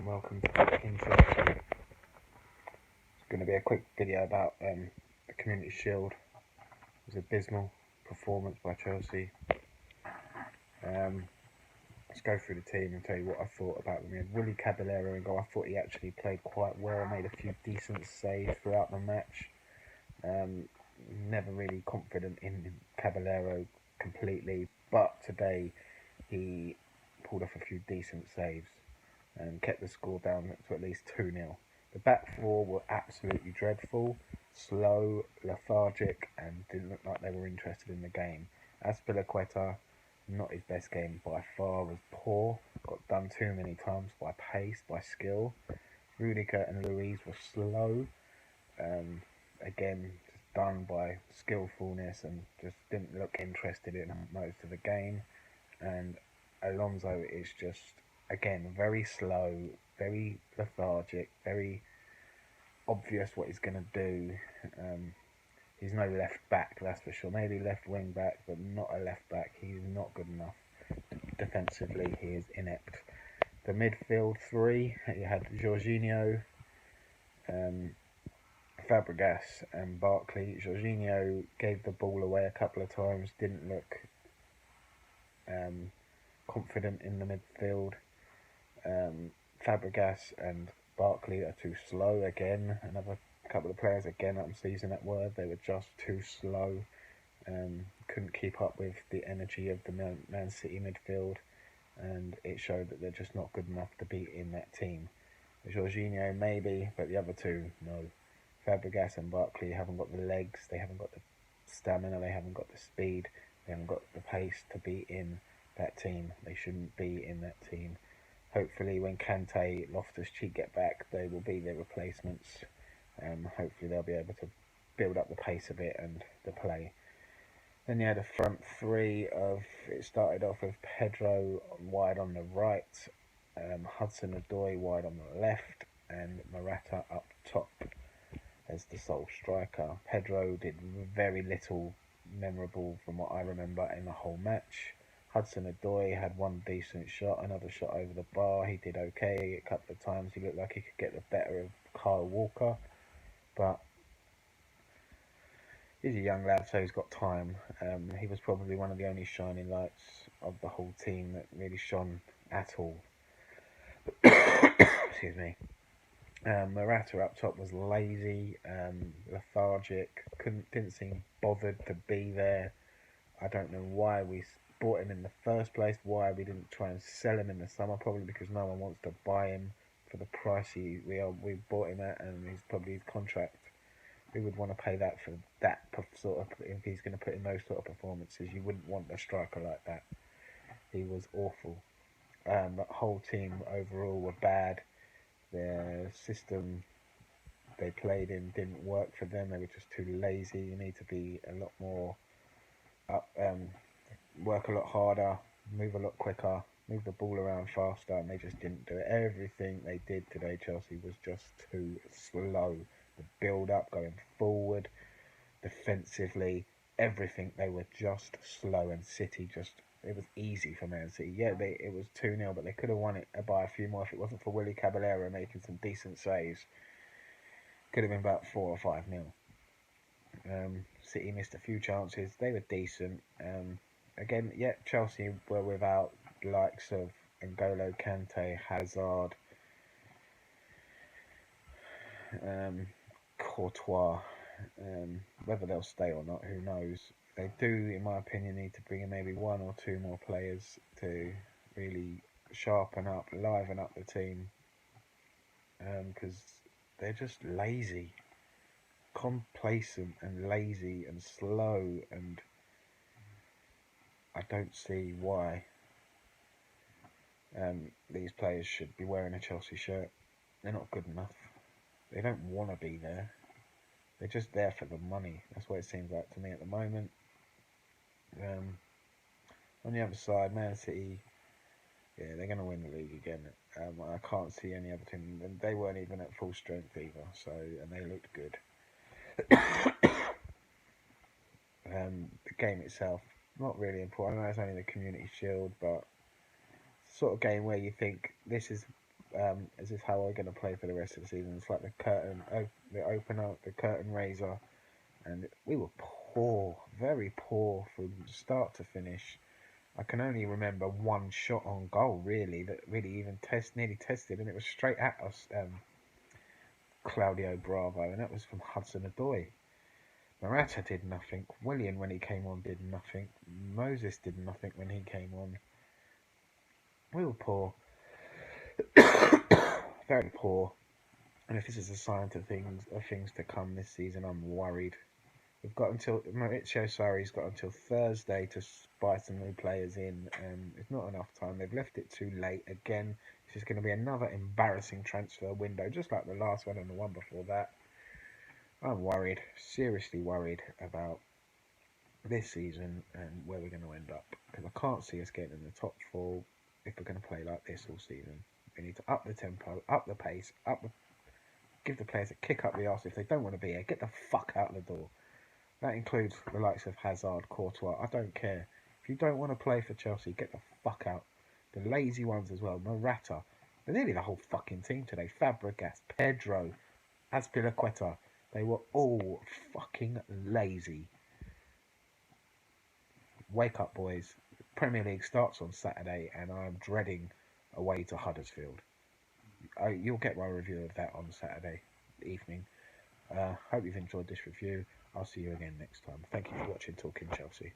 and welcome to In Chelsea. It's going to be a quick video about the Community Shield. It was an abysmal performance by Chelsea. Let's go through the team and tell you what I thought about them. We had Willy Caballero in goal. I thought he actually played quite well, made a few decent saves throughout the match. Never really confident in Caballero completely, but today he pulled off a few decent saves and kept the score down to at least 2-0. The back four were absolutely dreadful, slow, lethargic, and didn't look like they were interested in the game. Azpilicueta, not his best game by far, was poor, got done too many times by pace, by skill. Rudiger and Luiz were slow, again, just done by skillfulness and just didn't look interested in most of the game. And Alonso is just, again, very slow, very lethargic, very obvious what he's going to do. He's no left back, that's for sure. Maybe left wing back, but not a left back. He's not good enough. Defensively, he is inept. The midfield three, you had Jorginho, Fabregas and Barkley. Jorginho gave the ball away a couple of times, didn't look confident in the midfield. Fabregas and Barkley are too slow again. Another couple of players again, I'm using that word. They were just too slow. Couldn't keep up with the energy of the Man City midfield, and it showed that they're just not good enough to be in that team. Jorginho maybe, but the other two, no. Fabregas and Barkley haven't got the legs, they haven't got the stamina, they haven't got the speed, they haven't got the pace to be in that team. They shouldn't be in that team. Hopefully when Kante, Loftus-Cheek get back, they will be their replacements. Hopefully they'll be able to build up the pace a bit and the play. Then you had a front three of, it started off with Pedro wide on the right, Hudson-Odoi wide on the left, and Morata up top as the sole striker. Pedro did very little memorable from what I remember in the whole match. Hudson-Odoi had one decent shot, another shot over the bar. He did okay a couple of times. He looked like he could get the better of Kyle Walker, but he's a young lad, so he's got time. He was probably one of the only shining lights of the whole team that really shone at all. Excuse me. Morata up top was lazy, lethargic, didn't seem bothered to be there. I don't know why we bought him in the first place, why we didn't try and sell him in the summer, probably because no one wants to buy him for the price we bought him at, and he's probably his contract. Who would want to pay that for that sort of, if he's going to put in those sort of performances? You wouldn't want a striker like that. He was awful. The whole team overall were bad. Their system they played in didn't work for them. They were just too lazy. You need to be a lot more up, work a lot harder, move a lot quicker, move the ball around faster, and they just didn't do it. Everything they did today, Chelsea, was just too slow. The build-up, going forward, defensively, everything, they were just slow, and City just, it was easy for Man City. Yeah, it was 2-0, but they could have won it by a few more if it wasn't for Willy Caballero making some decent saves. Could have been about 4 or 5-0. City missed a few chances. They were decent. Again, yeah, Chelsea were without the likes of N'Golo Kante, Hazard, Courtois. Whether they'll stay or not, who knows. They do, in my opinion, need to bring in maybe one or two more players to really sharpen up, liven up the team, because they're just lazy, complacent and lazy and slow, and I don't see why these players should be wearing a Chelsea shirt. They're not good enough. They don't want to be there. They're just there for the money. That's what it seems like to me at the moment. On the other side, Man City, yeah, they're going to win the league again. I can't see any other team. They weren't even at full strength either, so, and they looked good. The game itself, not really important. I know it's only the Community Shield, but it's the sort of game where you think this is is this how we're going to play for the rest of the season? It's like the opener, the curtain raiser, and we were poor, very poor from start to finish. I can only remember one shot on goal, really, that really even nearly tested, and it was straight at us, Claudio Bravo, and that was from Hudson-Odoi. Morata did nothing. Willian, when he came on, did nothing. Moses did nothing when he came on. We were poor. Very poor. And if this is a sign of things to come this season, I'm worried. We've got until Maurizio Sarri's got until Thursday to buy some new players in. It's not enough time. They've left it too late again. This is going to be another embarrassing transfer window, just like the last one and the one before that. I'm worried, seriously worried about this season and where we're going to end up, because I can't see us getting in the top four if we're going to play like this all season. We need to up the tempo, up the pace, give the players a kick up the arse. If they don't want to be here, get the fuck out of the door. That includes the likes of Hazard, Courtois. I don't care. If you don't want to play for Chelsea, get the fuck out. The lazy ones as well. Morata. But nearly the whole fucking team today. Fabregas, Pedro, Azpilicueta. They were all fucking lazy. Wake up, boys. Premier League starts on Saturday, and I'm dreading away to Huddersfield. You'll get my review of that on Saturday evening. Hope you've enjoyed this review. I'll see you again next time. Thank you for watching Talking Chelsea.